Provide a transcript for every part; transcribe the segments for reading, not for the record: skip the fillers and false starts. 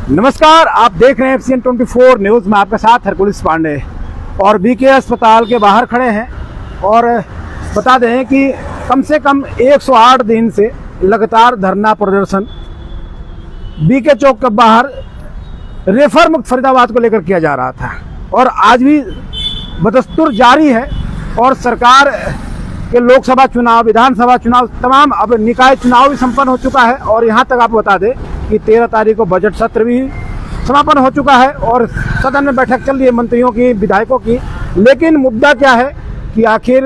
नमस्कार, आप देख रहे हैं FCN 24 न्यूज़ में आपके साथ हरकुलिस पांडे और बीके अस्पताल के बाहर खड़े हैं। और बता दें कि कम से कम 108 दिन से लगातार धरना प्रदर्शन बीके चौक के बाहर रेफर मुक्त फरीदाबाद को लेकर किया जा रहा था और आज भी बदस्तूर जारी है। और सरकार के लोकसभा चुनाव, विधानसभा चुनाव, तमाम अब निकाय चुनाव भी संपन्न हो चुका है। और यहाँ तक आपको बता दें कि 13 तारीख को बजट सत्र भी समापन हो चुका है और सदन में बैठक चल रही है मंत्रियों की, विधायकों की। लेकिन मुद्दा क्या है कि आखिर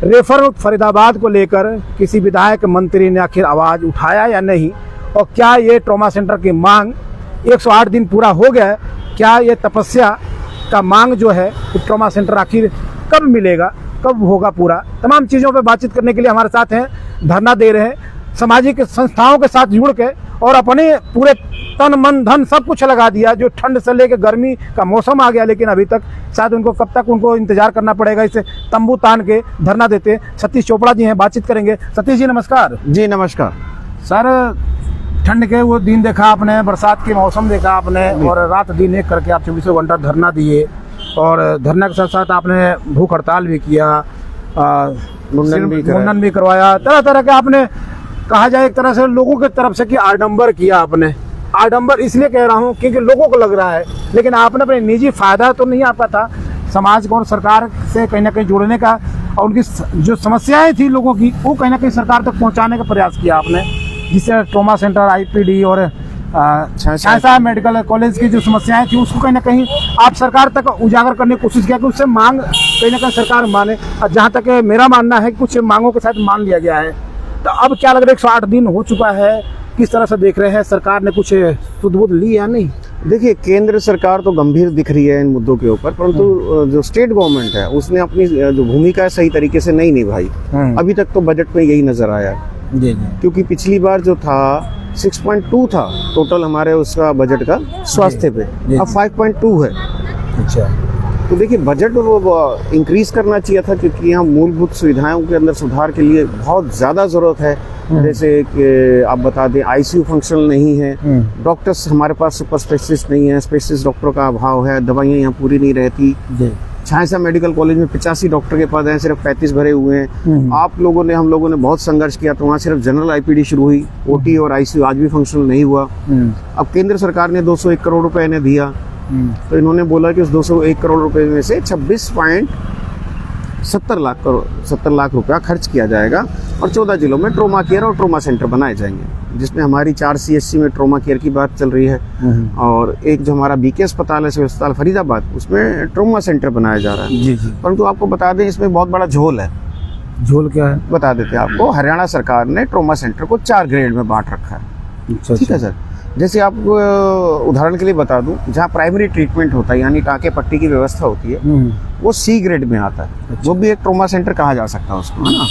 रेफर मुक्त फरीदाबाद को लेकर किसी विधायक, मंत्री ने आखिर आवाज़ उठाया या नहीं, और क्या ये ट्रॉमा सेंटर की मांग 108 दिन पूरा हो गया है, क्या ये तपस्या का मांग जो है कि ट्रॉमा सेंटर आखिर कब मिलेगा, कब होगा पूरा, तमाम चीज़ों पे बातचीत करने के लिए हमारे साथ हैं, धरना दे रहे हैं, सामाजिक संस्थाओं के साथ जुड़ के और अपने पूरे तन मन धन सब कुछ लगा दिया। जो ठंड से लेकर गर्मी का मौसम आ गया, लेकिन अभी तक शायद उनको कब तक उनको इंतजार करना पड़ेगा, इसे तंबू तान के धरना देते। सतीश चोपड़ा जी हैं, बातचीत करेंगे। सतीश जी नमस्कार। जी नमस्कार सर, ठंड के वो दिन देखा आपने, बरसात के मौसम देखा आपने, और रात दिन एक करके आप 24 घंटा धरना दिए और धरना के साथ साथ आपने भूख हड़ताल भी किया, मुंडन भी करवाया, तरह तरह के आपने, कहा जाए एक तरह से लोगों की तरफ से कि आडंबर किया आपने। आडंबर इसलिए कह रहा हूँ क्योंकि लोगों को लग रहा है, लेकिन आपने अपने निजी फायदा तो नहीं आपका था, समाज को और सरकार से कहीं ना कहीं जुड़ने का और उनकी जो समस्याएं थी लोगों की, वो कहीं ना कहीं सरकार तक पहुँचाने का प्रयास किया आपने, जिससे ट्रॉमा सेंटर, IPD और साहब मेडिकल कॉलेज की जो समस्याएं थी उसको कहीं ना कहीं आप सरकार तक उजागर करने की कोशिश किया कि उससे मांग कहीं ना कहीं सरकार माने। और जहाँ तक मेरा मानना है कुछ मांगों के साथ मान लिया गया है। तो अब क्या लग रहा है, 108 दिन हो चुका है, किस तरह से देख रहे हैं, सरकार ने कुछ सुध-बुध ली या नहीं? देखिए, केंद्र सरकार तो गंभीर दिख रही है इन मुद्दों के ऊपर, परंतु जो स्टेट गवर्नमेंट है उसने अपनी जो भूमिका है सही तरीके से नहीं निभाई। अभी तक तो बजट में यही नजर आया जी। क्योंकि पिछली बार जो था 6.2 था टोटल हमारे उसका बजट का स्वास्थ्य पे, अब 5.2 है। अच्छा, तो देखिए बजट वो इंक्रीज करना चाहिए था, क्योंकि यहाँ मूलभूत सुविधाओं के अंदर सुधार के लिए बहुत ज़्यादा ज़रूरत है। जैसे कि आप बता दें, ICU फंक्शनल नहीं है, डॉक्टर्स हमारे पास सुपर स्पेशलिस्ट नहीं है, स्पेशलिस्ट डॉक्टरों का अभाव है, दवाइयाँ यहाँ पूरी नहीं रहती। छांसा मेडिकल कॉलेज में 85 डॉक्टर के पद हैं, सिर्फ 35 भरे हुए हैं। हम लोगों ने बहुत संघर्ष किया, तो वहाँ सिर्फ जनरल IPD शुरू हुई, OT और ICU आज भी फंक्शनल नहीं हुआ। अब केंद्र सरकार ने 201 करोड़ रुपए इन्हें दिया, तो इन्होंने बोला कि उस 201 करोड़ रुपए में से 26.70 लाख रुपया खर्च किया जाएगा और 14 जिलों में ट्रोमा केयर और ट्रोमा सेंटर बनाए जाएंगे, जिसमें हमारी 4 CHC में ट्रोमा केयर की बात चल रही है और एक जो हमारा बीके अस्पताल है, सिविल अस्पताल फरीदाबाद, उसमें ट्रोमा सेंटर बनाया जा रहा है। जी। परंतु आपको बता दें, इसमें बहुत बड़ा झोल है। झोल क्या है बता देते हैं आपको। हरियाणा सरकार ने ट्रोमा सेंटर को 4 ग्रेड में बांट रखा है। ठीक है सर। जैसे आपको उदाहरण के लिए बता दूं, जहाँ प्राइमरी ट्रीटमेंट होता है यानी टाँके पट्टी की व्यवस्था होती है, वो C ग्रेड में आता है। वो भी एक ट्रोमा सेंटर कहा जा सकता है उसको, है ना।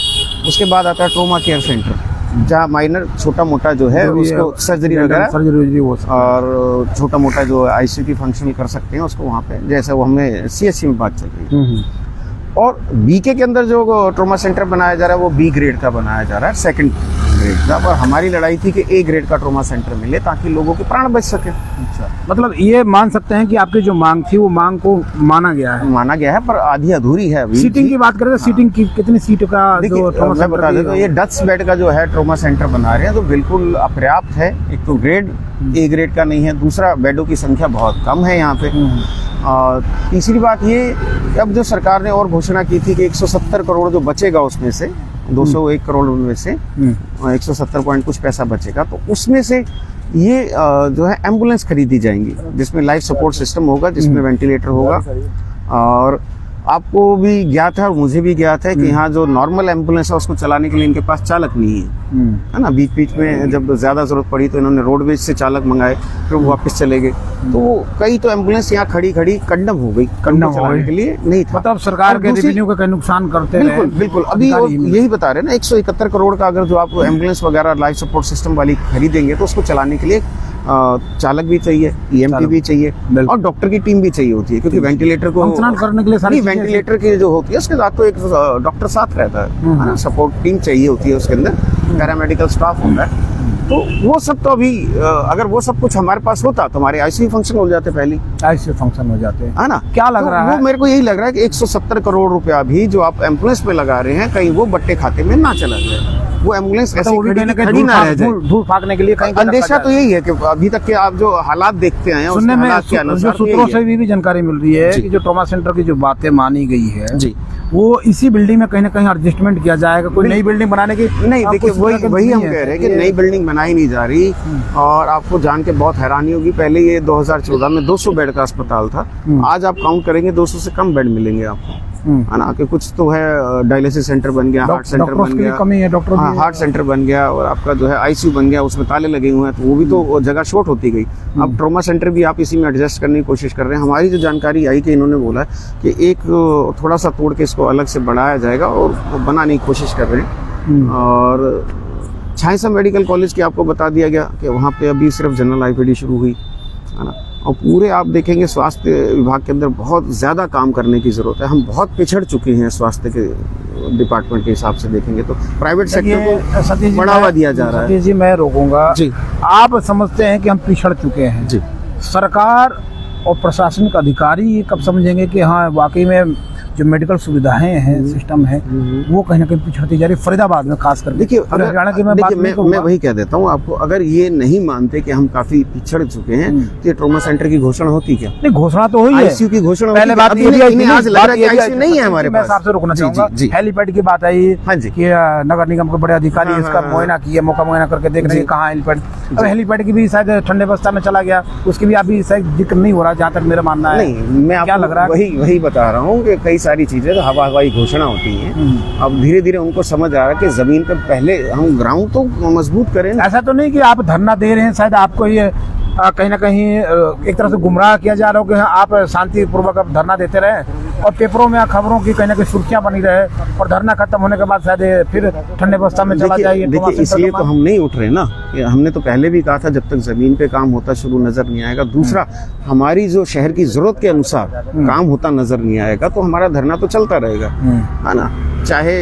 उसके बाद आता है ट्रोमा केयर सेंटर, जहाँ माइनर छोटा मोटा जो है उसको सर्जरी वगैरह और छोटा मोटा जो ICU की फंक्शन कर सकते हैं उसको वहाँ पे, जैसे वो हमें CHC में बात चल रही है। और बीके के अंदर जो ट्रोमा सेंटर बनाया जा रहा है वो B ग्रेड का बनाया जा रहा है, 2nd ग्रेड का। और हमारी लड़ाई थी कि A ग्रेड का ट्रोमा सेंटर मिले ताकि लोगों के प्राण बच सके। अच्छा, मतलब ये मान सकते हैं कि आपकी जो मांग थी वो मांग को माना गया है, पर आधी अधूरी है। सीटिंग की बात करें तो सीटिंग की कितनी सीट का जो ट्रोमा मैं बता दें, तो ये 10 बेड का जो है ट्रोमा सेंटर बना रहे हैं, तो बिल्कुल अपर्याप्त है। एक तो ग्रेड A ग्रेड का नहीं है, दूसरा बेडों की संख्या बहुत कम है यहाँ पे। और तीसरी बात ये, अब जो सरकार ने और घोषणा की थी कि 170 करोड़ जो बचेगा उसमें से 201 करोड़ में से 170 पॉइंट कुछ पैसा बचेगा, तो उसमें से ये जो है एम्बुलेंस खरीदी जाएंगी, जिसमें लाइफ सपोर्ट सिस्टम होगा, जिसमें वेंटिलेटर होगा। और आपको भी ज्ञात है और मुझे भी ज्ञात है कि यहाँ जो नॉर्मल एम्बुलेंस है उसको चलाने के लिए इनके पास चालक नहीं है ना। बीच बीच में जब ज्यादा जरूरत पड़ी तो इन्होंने रोडवेज से चालक मंगाए, फिर वो वापस चले गए। तो कई तो एम्बुलेंस यहाँ खड़ी कंडम हो गई, चलाने के लिए नहीं था। मतलब सरकार के रेवेन्यू का नुकसान करते हैं। बिल्कुल। अभी यही बता रहे हैं ना, 171 करोड़ का अगर जो आप एम्बुलेंस वगैरह लाइफ सपोर्ट सिस्टम वाली खरीदेंगे तो उसको चलाने के लिए चालक भी चाहिए, EMT भी चाहिए और डॉक्टर की टीम भी चाहिए होती है, क्योंकि वेंटिलेटर को करने के लिए सारी वेंटिलेटर की जो होती है उसके साथ तो एक डॉक्टर साथ रहता है ना, सपोर्ट टीम चाहिए होती है, उसके अंदर पैरामेडिकल स्टाफ होता है। तो वो सब तो अभी अगर वो सब कुछ हमारे पास होता तो हमारे आईसीयू फंक्शन हो जाते पहले, ऐसे फंक्शन हो जाते हैं, है ना। क्या लग रहा है? वो मेरे को यही लग रहा है कि 170 करोड़ रुपया भी जो आप एम्बुलेंस पे लगा रहे हैं, कहीं वो बट्टे खाते में ना चला जाए, वो एम्बुलेंस ऐसे खड़ी ना रह जाए। धूल फाकने के लिए कहीं अंदेशा तो यही है कि अभी तक के आप जो हालात देखते हैं, सुनने में जो सूत्रों से भी भी जानकारी मिल रही है कि जो ट्रॉमा सेंटर की जो बातें मानी गई है जी, वो इसी बिल्डिंग में कहीं ना कहीं एडजस्टमेंट किया जाएगा, कोई नई बिल्डिंग बनाने की नहीं। देखिए वही हम कह रहे हैं कि नई बिल्डिंग बनाई नहीं जा रही, और आपको जान के बहुत हैरानी होगी, पहले ये 2014 में 200 बेड का अस्पताल था, आज आप काउंट करेंगे 200 से कम बेड मिलेंगे आपको, है ना। कि कुछ तो है डायलिसिस सेंटर बन गया, हार्ट सेंटर बन गया, कमी है डॉक्टर, हाँ हार्ट सेंटर बन गया, और आपका जो है आईसीयू बन गया, उसमें ताले लगे हुए हैं, तो वो भी तो जगह शॉर्ट होती गई। अब ट्रॉमा सेंटर भी आप इसी में एडजस्ट करने की कोशिश कर रहे हैं। हमारी जो जानकारी आई कि इन्होंने बोला कि एक थोड़ा सा तोड़ के इसको अलग से बढ़ाया जाएगा और बनाने की कोशिश कर रहे हैं। और झांसा मेडिकल कॉलेज की आपको बता दिया गया कि वहाँ पे अभी सिर्फ जनरल आईपीडी शुरू हुई, है ना। और पूरे आप देखेंगे स्वास्थ्य विभाग के अंदर बहुत ज़्यादा काम करने की ज़रूरत है। हम बहुत पिछड़ चुके हैं स्वास्थ्य के डिपार्टमेंट के हिसाब से देखेंगे तो। प्राइवेट सेक्टर को बढ़ावा दिया जा रहा है। सतीश जी मैं रोकूंगा जी, आप समझते हैं कि हम पिछड़ चुके हैं जी, सरकार और प्रशासनिक अधिकारी ये कब समझेंगे कि हाँ वाकई में जो मेडिकल सुविधाएं हैं, सिस्टम है, वो कहीं ना कहीं पिछड़ती जा रही, फरीदाबाद में खास कर। देखिए हरियाणा की मैं वही कह देता हूँ आपको, अगर ये नहीं मानते कि हम काफी पिछड़ चुके हैं तो ये ट्रॉमा सेंटर की घोषणा होती क्या? नहीं, घोषणा तो हुई है, आईसीयू की घोषणा पहले बात आज लग रहा है कि आईसीयू नहीं है हमारे पास। आपसे रुकना चाहूंगा, हेलीपैड की बात आई कि नगर निगम के बड़े अधिकारी इसका मुआयना किए, मौका मुआयना करके देख रहे हैं कहाँ हेलीपैड। अब हेलीपैड की भी शायद ठंडे बस्ता में चला गया, उसकी भी अभी शायद जिक्र नहीं हो रहा, जहाँ तक मेरा मानना है। नहीं, मैं क्या लग रहा है? वही बता रहा हूँ कि कई सारी चीजें तो हवाई घोषणा होती हैं। अब धीरे धीरे उनको समझ आ रहा है कि जमीन पे पहले हम ग्राउंड तो मजबूत करें। ऐसा तो नहीं कि आप धरना दे रहे हैं, शायद आपको ये कहीं ना कहीं एक तरह से गुमराह किया जा रहा हो कि आप शांतिपूर्वक अब धरना देते रहे और पेपरों में खबरों की कहीं ना कहीं सुर्खियां बनी रहे और धरना खत्म होने के बाद शायद फिर ठंडे बस्ता में चला जाए। देखिए इसलिए तो हम नहीं उठ रहे ना, हमने तो पहले भी कहा था जब तक जमीन पे काम होता शुरू नजर नहीं आएगा, दूसरा हमारी जो शहर की जरूरत के अनुसार काम होता नजर नहीं आएगा तो हमारा धरना तो चलता रहेगा, है ना। चाहे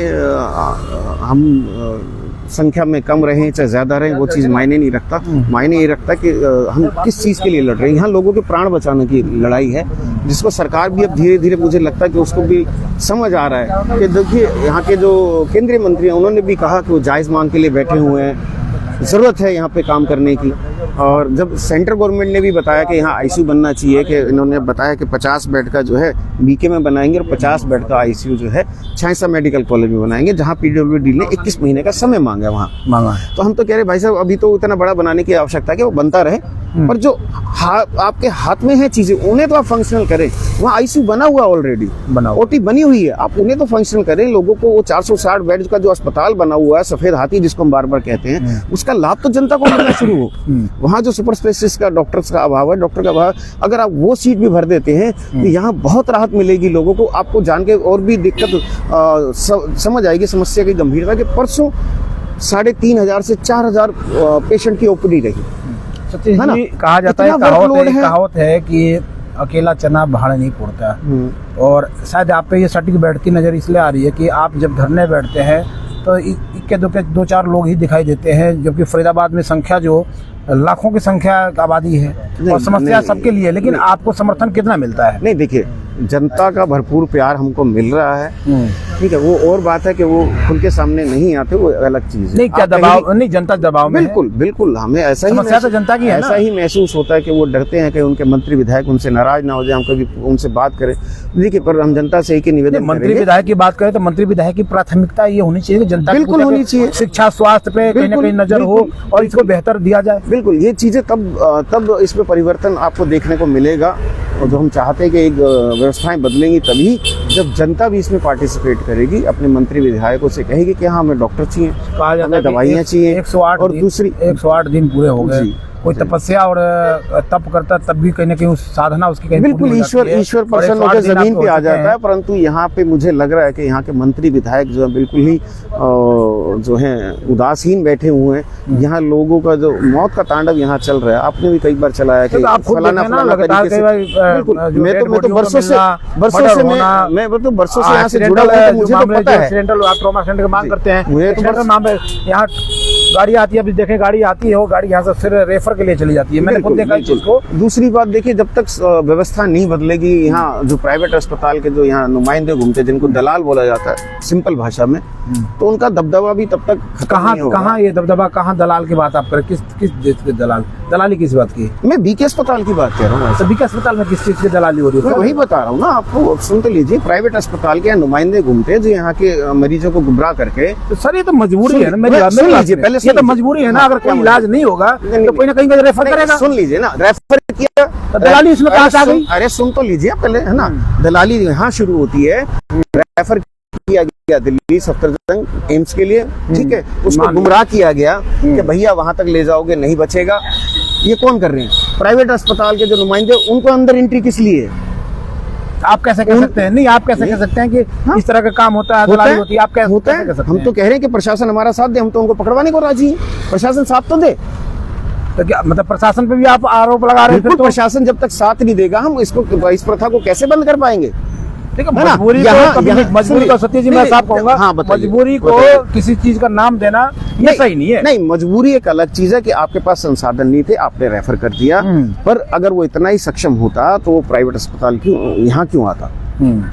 हम संख्या में कम रहें चाहे ज्यादा रहें, वो चीज मायने नहीं रखता। मायने ये रखता कि हम किस चीज के लिए लड़ रहे हैं। यहाँ लोगों के प्राण बचाने की लड़ाई है, जिसको सरकार भी अब धीरे धीरे मुझे लगता है कि उसको भी समझ आ रहा है कि देखिए यहाँ के जो केंद्रीय मंत्री हैं उन्होंने भी कहा कि वो जायज मांग के लिए बैठे हुए हैं, ज़रूरत है यहाँ पे काम करने की। और जब सेंट्रल गवर्नमेंट ने भी बताया कि यहाँ आईसीयू बनना चाहिए, कि इन्होंने बताया कि 50 बेड का जो है बीके में बनाएंगे और 50 बेड का आईसीयू जो है झांसा मेडिकल कॉलेज में बनाएंगे, जहाँ पीडब्ल्यूडी ने 21 महीने का समय मांगा वहाँ मांगा है। तो हम तो कह रहे भाई साहब अभी तो इतना बड़ा बनाने की आवश्यकता है कि वो बनता रहे, और जो आपके हाथ में है चीजें उन्हें तो आप फंक्शनल करें। वहाँ आईसीयू बना हुआ ऑलरेडी, ओटी बनी हुई है, आप उन्हें तो फंक्शनल करें। लोगों को वो 460 बेड का जो अस्पताल बना हुआ है, सफेद हाथी जिसको हम बार बार कहते हैं, उसका लाभ तो जनता को मिलना शुरू हो। वहाँ जो सुपर स्पेशलिस्ट का डॉक्टर्स का अभाव है, डॉक्टर का अभाव, अगर आप वो सीट भी भर देते हैं तो यहाँ बहुत राहत मिलेगी लोगों को। आपको जान के और भी दिक्कत समझ आएगी समस्या की गंभीरता, कि परसों 3500 से 4000 पेशेंट की ओपीडी रही। सतीश जी, कहा जाता है, कहावत है कि अकेला चना भाड़ नहीं फोड़ता, और शायद आप पे ये सटीक बैठती नजर इसलिए आ रही है कि आप जब धरने बैठते हैं तो इक्के दुक्के 2-4 लोग ही दिखाई देते हैं, जबकि फरीदाबाद में संख्या जो लाखों की संख्या आबादी है और समस्या सबके लिए, लेकिन आपको समर्थन कितना मिलता है? नहीं, देखिए जनता का भरपूर प्यार हमको मिल रहा है, ठीक है। वो और बात है कि वो खुल के सामने नहीं आते, वो अलग चीज है। नहीं, क्या दबाव नहीं, जनता दबाव में बिल्कुल बिल्कुल हमें ऐसा ही समस्या तो जनता की है, ऐसा ही महसूस होता है कि वो डरते हैं कि उनके मंत्री विधायक उनसे नाराज ना हो जाए, हम कभी उनसे बात करें। देखिए पर हम जनता से एक ही निवेदन करेंगे, मंत्री विधायक की बात करें तो मंत्री विधायक की प्राथमिकता ये होनी चाहिए कि जनता बिल्कुल होनी चाहिए, शिक्षा स्वास्थ्य पे कहीं ना कहीं नजर हो और इसको बेहतर दिया जाए। बिल्कुल, ये चीजें तब इसमें परिवर्तन आपको देखने को मिलेगा, और जो हम चाहते हैं कि एक व्यवस्थाएं बदलेंगी तभी जब जनता भी इसमें पार्टिसिपेट करेगी, अपने मंत्री विधायकों से कहेगी कि हाँ हमें डॉक्टर चाहिए, कहा जाता है दवाइयाँ चाहिए। 108 और दूसरी 108 दिन पूरे हो गए, कोई तपस्या और तप करता तब भी कहीं ना कहीं उस साधना उसकी कहीं बिल्कुल ईश्वर प्रसन्न होकर जमीन पे आ जाता है। परंतु यहाँ पे मुझे लग रहा है कि यहाँ के मंत्री विधायक जो है बिल्कुल ही जो है उदासीन बैठे हुए हैं। यहाँ लोगों का जो मौत का तांडव यहाँ चल रहा है, आपने भी कई बार चलाया कि फलाना तरीके से। बिल्कुल, मैं तो बरसों से यहाँ से जुड़ा हुआ, मुझे तो पता है। ट्रॉमा सेंटर की मांग करते हैं, मुझे तो यहाँ गाड़ी आती है, अभी देखें गाड़ी आती है, वो गाड़ी यहाँ से फिर रेफर के लिए चली जाती है। मैंने खुद देखा इस चीज को। दूसरी बात देखिए, जब तक व्यवस्था नहीं बदलेगी, यहाँ जो प्राइवेट अस्पताल के जो यहाँ नुमाइंदे घूमते हैं, जिनको दलाल बोला जाता है सिंपल भाषा में, तो उनका दबदबा भी तब तक कहाँ ये दबदबा, कहाँ दलाल की बात आप करें? किस देश के दलाल, दलाली किस बात की? मैं बीके अस्पताल की बात कर रहा हूँ। तो बीके अस्पताल में किस चीज की दलाली हो रही है? मैं वही बता रहा हूँ ना आपको, सुन तो लीजिए। प्राइवेट अस्पताल के नुमाइंदे घूमते हैं जो यहाँ के मरीजों को गुमराह करके। तो सर ये तो मजबूरी है ना, मेरी पहले ये तो मजबूरी है ना। अगर कोई इलाज नहीं होगा तो कोई ना कहीं का रेफर करेगा। सुन लीजिए ना, रेफर किया तो दलाली इसमें कहाँ से आ गई? अरे सुन तो लीजिए पहले, है ना। दलाली यहाँ शुरू होती है, रेफर किया गया दिल्ली सफदरजंग एम्स के लिए, ठीक है, उसको गुमराह किया गया कि भैया वहां तक ले जाओगे नहीं बचेगा। ये कौन कर रहे हैं? प्राइवेट अस्पताल के जो नुमाइंदे, उनको अंदर एंट्री किस लिए? आप कैसे कह सकते हैं? नहीं, आप कैसे कह सकते हैं कि इस तरह का काम होता है, दलाली होती है? आप कैसे होता है? हम तो कह रहे हैं कि प्रशासन हमारा साथ दे, हम तो उनको पकड़वाने को राजी हैं। प्रशासन साथ तो दे। तो क्या मतलब प्रशासन पे भी आप आरोप लगा रहे हैं? प्रशासन जब तक साथ नहीं देगा, हम इसको, इस प्रथा को कैसे बंद कर पाएंगे? मजबूरी को सत्य जी, मैं साफ कहूंगा, मजबूरी को किसी चीज का नाम देना ये सही नहीं है। नहीं, मजबूरी एक अलग चीज है कि आपके पास संसाधन नहीं थे, आपने रेफर कर दिया। पर अगर वो इतना ही सक्षम होता तो वो प्राइवेट अस्पताल यहाँ क्यों आता?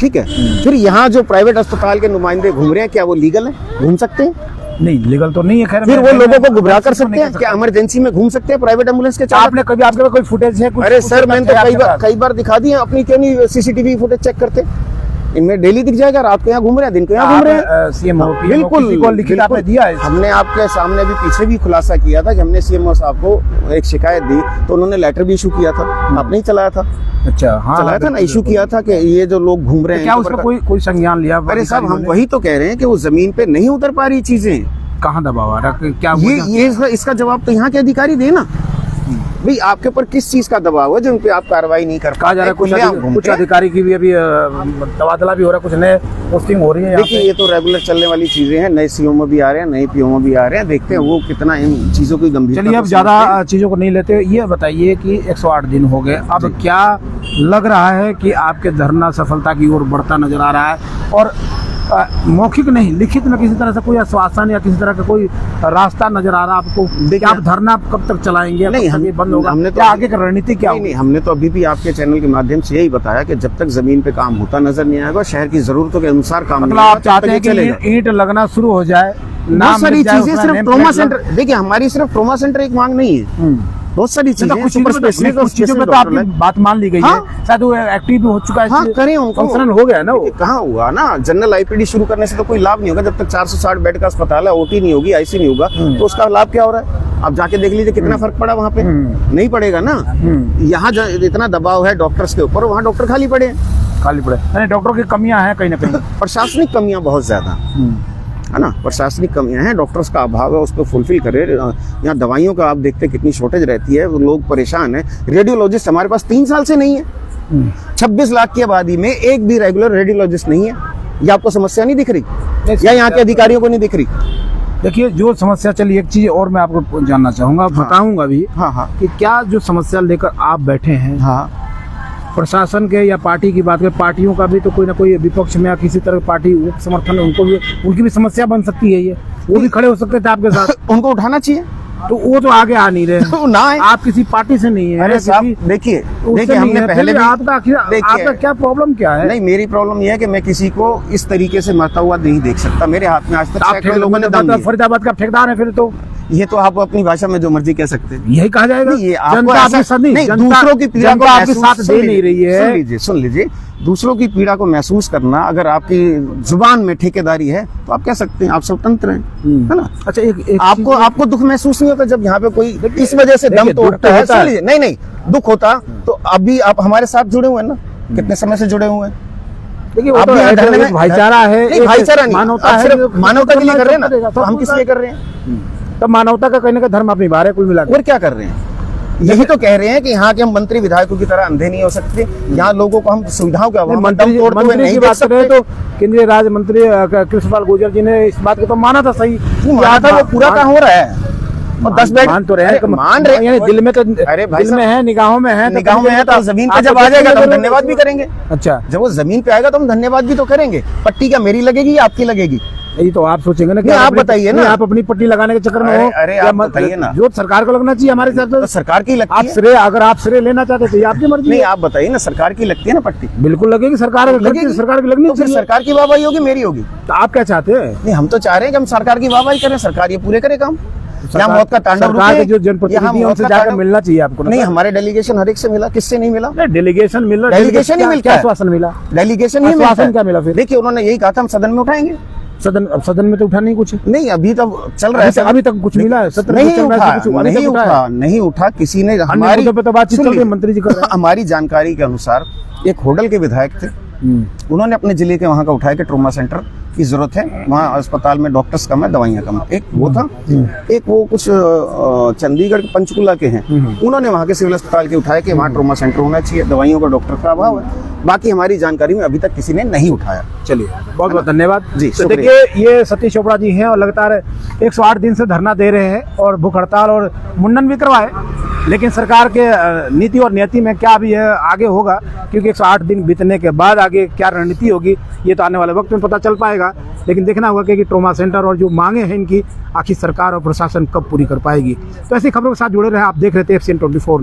ठीक है। फिर यहाँ जो प्राइवेट अस्पताल के नुमाइंदे घूम रहे हैं, क्या वो लीगल है? घूम सकते हैं? नहीं, लीगल तो नहीं है। खैर, फिर वो लोगों को गुमराह कर सकते हैं? क्या इमरजेंसी में घूम सकते हैं प्राइवेट एम्बुलेंस के चालक? आपने कभी, आपके पास कोई फुटेज है? अरे सर, मैंने तो कई बार दिखा दिए। अपनी क्यों नहीं सीसीटीवी फुटेज चेक करते? इनमें डेली दिख जाएगा, रात को यहाँ घूम रहे हैं, दिन को यहाँ घूम रहे हैं। सीएमओ बिल्कुल लिखित आपने दिया है? हमने आपके सामने भी पीछे भी खुलासा किया था कि हमने सीएमओ साहब को एक शिकायत दी, तो उन्होंने लेटर भी इशू किया था। आपने ही चलाया था? अच्छा, हाँ, चलाया था ना, इशू किया था कि ये जो लोग घूम रहे हैं, क्या उसका कोई संज्ञान लिया? अरे साहब, हम वही तो कह रहे हैं कि वो जमीन पे नहीं उतर पा रही चीजें। कहाँ दबाव आ रहा? क्या ये इसका जवाब तो यहाँ के अधिकारी दे ना। भाई आपके ऊपर किस चीज का दबाव है जिन पे आप कार्रवाई नहीं कर कहा जा रहा है? कुछ अधिकारी की भी अभी तबादला भी हो रहा है, कुछ नए पोस्टिंग हो रही है। देखिए, ये तो रेगुलर चलने वाली चीजें हैं। नए सीओ भी आ रहे हैं, नए पीओ भी आ रहे हैं। देखते हैं वो कितना इन चीजों की गंभीरता। चलिए, अब ज्यादा चीजों को नहीं लेते। ये बताइए कि 108 दिन हो गए, अब क्या लग रहा है कि आपके धरना सफलता की ओर बढ़ता नजर आ रहा है? और मौखिक नहीं, लिखित में किसी तरह से कोई आश्वासन या किसी तरह का कोई रास्ता नजर आ रहा है आपको? देखिए, आप धरना कब तक चलाएंगे? नहीं, हम बंद होगा? हमने तो आगे की रणनीति क्या? नहीं, हमने तो अभी भी आपके चैनल के माध्यम से यही बताया कि जब तक जमीन पे काम होता नजर नहीं आएगा, शहर की जरूरतों के अनुसार काम, मतलब आप चाहते हैं कि ईंट लगना शुरू हो जाए? बहुत सारी चीजें, सिर्फ ट्रॉमा सेंटर, देखिए हमारी सिर्फ ट्रॉमा सेंटर एक मांग नहीं है, बहुत सारी चीजें। कुछ चीजों में तो आपकी बात मान ली गई है, शायद वो एक्टिव भी हो चुका है। हाँ, करें, उनको फंक्शनल हो गया ना। वो कहाँ हुआ ना? जनरल आईपीडी शुरू करने से तो कोई लाभ नहीं होगा जब तक 460 बेड का अस्पताल है, ओटी नहीं होगी, आईसी नहीं होगा, तो उसका लाभ क्या हो रहा है? आप जाके देख लीजिए कितना फर्क पड़ा वहाँ पे। नहीं पड़ेगा ना। यहाँ इतना दबाव है डॉक्टर्स के ऊपर, वहाँ डॉक्टर खाली पड़े। डॉक्टरों की कमियां हैं कहीं ना कहीं। प्रशासनिक कमियां बहुत ज्यादा है ना, प्रशासनिक कमियां हैं, डॉक्टर्स का अभाव है, उसको फुलफिल करें। यहाँ दवाइयों का आप देखते हैं कितनी शॉर्टेज रहती है, लोग परेशान हैं। रेडियोलॉजिस्ट हमारे पास 3 साल से नहीं है। 26 लाख की आबादी में एक भी रेगुलर रेडियोलॉजिस्ट नहीं है। ये आपको समस्या नहीं दिख रही या यहाँ के अधिकारियों को नहीं दिख रही? देखिए, जो समस्या चली, एक चीज और मैं आपको जानना चाहूंगा, बताऊंगा भी। हाँ, कि क्या जो समस्या लेकर आप बैठे हैं, प्रशासन के या पार्टी की बात करें, पार्टियों का भी तो कोई ना कोई विपक्ष में या किसी तरह पार्टी समर्थन, उनको भी, उनकी भी समस्या बन सकती है। ये वो भी खड़े हो सकते थे आपके साथ। उनको उठाना चाहिए, तो वो तो आगे आ नहीं रहे। तो ना है। आप किसी पार्टी से नहीं है। अरे साहब, देखिए हमने पहले भी आपका क्या प्रॉब्लम क्या है? नहीं, मेरी प्रॉब्लम यह है कि मैं किसी को इस तरीके से मरता हुआ नहीं देख सकता। मेरे हाथ में आज तक लोगों ने, फरीदाबाद का ठेकेदार है फिर तो ये तो आप अपनी भाषा में जो मर्जी कह सकते हैं, यही कहा जाएगा। ये जनता आपके साथ नहीं, दूसरों की पीड़ा को आपके साथ दे नहीं रही है। सुन लीजिए, दूसरों की पीड़ा को महसूस करना अगर आपकी जुबान में ठेकेदारी है तो आप कह सकते हैं आप स्वतंत्र हैं, है ना। अच्छा, आपको दुख महसूस नहीं होता जब यहाँ पे कोई इस वजह से दम तोड़ता है? सुन लीजिए, नहीं, दुख होता तो अभी आप हमारे साथ जुड़े हुए हैं ना, कितने समय से जुड़े हुए हैं। देखिए, भाईचारा है, भाईचारा नहीं, मानवता है, मानवता के लिए कर रहे हैं ना, तो हम किस लिए कर रहे हैं? तो मानवता का कहने का धर्म अपनी बाहर है, कुल मिलाकर। और क्या कर रहे हैं? यही तो कह रहे हैं कि यहाँ के हम मंत्री विधायकों की तरह अंधे नहीं हो सकते। यहाँ लोगों को हम सुविधाओं का मंत्री की बात कर रहे, तो केंद्रीय राज्य मंत्री कृष्णपाल गुर्जर जी ने इस बात को तो माना था, सही माना था, वो पूरा कहाँ हो रहा है? और 10 बेड मान तो रहे, मान रहे, यानी दिल में तो, अरे भाई दिल में है, निगाहों में है, तो जमीन पे जब आ जाएगा तो हम धन्यवाद भी करेंगे। अच्छा, जब वो जमीन पे आएगा तो हम धन्यवाद भी तो करेंगे। पट्टी क्या मेरी लगेगी या आपकी लगेगी? ये तो आप सोचेंगे ना कि नहीं, आप अपनी- बताइए ना। नहीं, आप अपनी पट्टी लगाने के चक्कर में अरे- हो अरे या आप मत- बताइए ना। जो सरकार को लगना चाहिए हमारे हिसाब तो से। सरकार की आप लगती है। श्रेय, अगर आप श्रेय लेना चाहते तो ये आपकी मर्जी नहीं, है। आप बताइए ना, सरकार की लगती है ना पट्टी। बिल्कुल लगेगी, सरकार लगेगी। सरकार की लगनी तो फिर चाहिए। सरकार की वाहवाही होगी, मेरी होगी। तो आप क्या चाहते हैं? नहीं, हम तो चाह रहे हैं कि हम सरकार की वाहवाही करें, सरकार ये पूरे करे काम। यहाँ सरकार- मौत का तांडव सरकार के रुके, जो जनप्रतिनिधि यहाँ हैं, मौत उनसे का जाकर तांडव- मिलना चाहिए आपको ना नहीं, सर? हमारे डेलीगेशन हर एक से मिला, किससे नहीं मिला? डेलीगेशन मिल रहा डेलीगेशन ही मिलता क्या है। आश्वासन मिला? डेलीगेशन ही आश्वासन मिलता है। क्या मिला फिर? देखिए, उन्होंने यही कहा था हम सदन में उठाएंगे। सदन में तो उठा नहीं कुछ। नहीं, अभी तक चल रहा है। अभी तक कुछ मिला है? सत्र में नहीं चल रहा है, उठा, कुछ अभी तक नहीं उठा है? उठा, नहीं उठा किसी ने। हमारी मुद्दों पे तो बातचीत सुन चल रही है, लीजिए, मंत्री जी कर रहे हैं। हमारी जानकारी के अनुसार एक होटल के विधायक थे, उन्होंने अपने जिले के वहाँ का उठाया कि ट्रोमा सेंटर की जरूरत है, वहाँ अस्पताल में डॉक्टर्स कम है, दवाइयाँ कम है। एक वो था, एक वो कुछ चंडीगढ़ के पंचकुला के हैं, उन्होंने वहाँ के सिविल अस्पताल के उठाया कि वहाँ ट्रोमा सेंटर होना चाहिए, दवाइयों का डॉक्टर का अभाव है। बाकी हमारी जानकारी में अभी तक किसी ने नहीं उठाया। चलिए, बहुत बहुत धन्यवाद जी, तो शुक्रिया। देखिए, ये सतीश चोपड़ा जी हैं और लगातार 108 दिन से धरना दे रहे हैं और भूख हड़ताल और मुंडन भी करवाए, लेकिन सरकार के नीति और नियति में क्या भी है आगे होगा, क्योंकि 108 दिन बीतने के बाद आगे क्या रणनीति होगी ये तो आने वाले वक्त में पता चल पाएगा। लेकिन देखना होगा कि ट्रोमा सेंटर और जो मांगे हैं इनकी आखिर सरकार और प्रशासन कब पूरी कर पाएगी। तो ऐसी खबरों के साथ जुड़े रहे, आप देख रहे थे FCN 24।